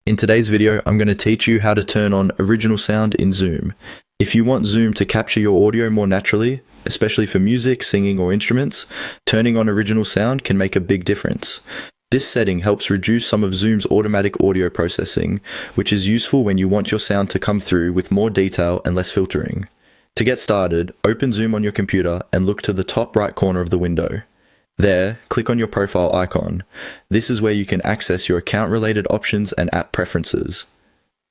In today's video, I'm going to teach you how to turn on original sound in Zoom. If you want Zoom to capture your audio more naturally, especially for music, singing, or instruments, turning on original sound can make a big difference. This setting helps reduce some of Zoom's automatic audio processing, which is useful when you want your sound to come through with more detail and less filtering. To get started, open Zoom on your computer and look to the top right corner of the window. There, click on your profile icon. This is where you can access your account-related options and app preferences.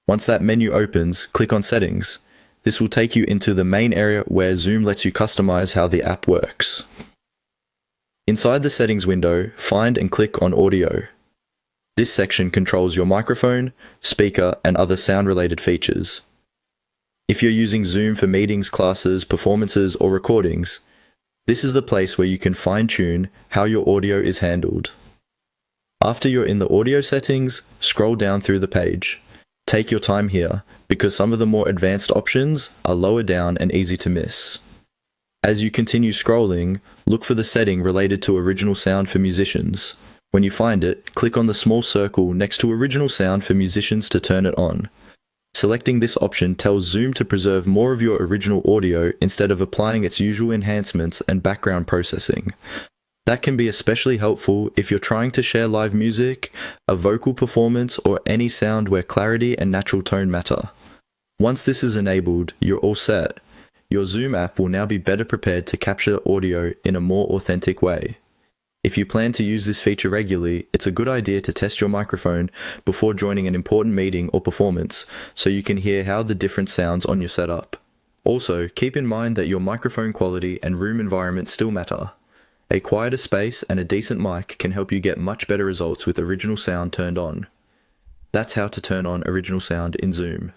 Once that menu opens, click on Settings. This will take you into the main area where Zoom lets you customize how the app works. Inside the Settings window, find and click on Audio. This section controls your microphone, speaker, and other sound-related features. If you're using Zoom for meetings, classes, performances, or recordings, this is the place where you can fine-tune how your audio is handled. After you're in the audio settings, scroll down through the page. Take your time here, because some of the more advanced options are lower down and easy to miss. As you continue scrolling, look for the setting related to original sound for musicians. When you find it, click on the small circle next to original sound for musicians to turn it on. Selecting this option tells Zoom to preserve more of your original audio instead of applying its usual enhancements and background processing. That can be especially helpful if you're trying to share live music, a vocal performance, or any sound where clarity and natural tone matter. Once this is enabled, you're all set. Your Zoom app will now be better prepared to capture audio in a more authentic way. If you plan to use this feature regularly, it's a good idea to test your microphone before joining an important meeting or performance, so you can hear how the different sounds on your setup. Also, keep in mind that your microphone quality and room environment still matter. A quieter space and a decent mic can help you get much better results with original sound turned on. That's how to turn on original sound in Zoom.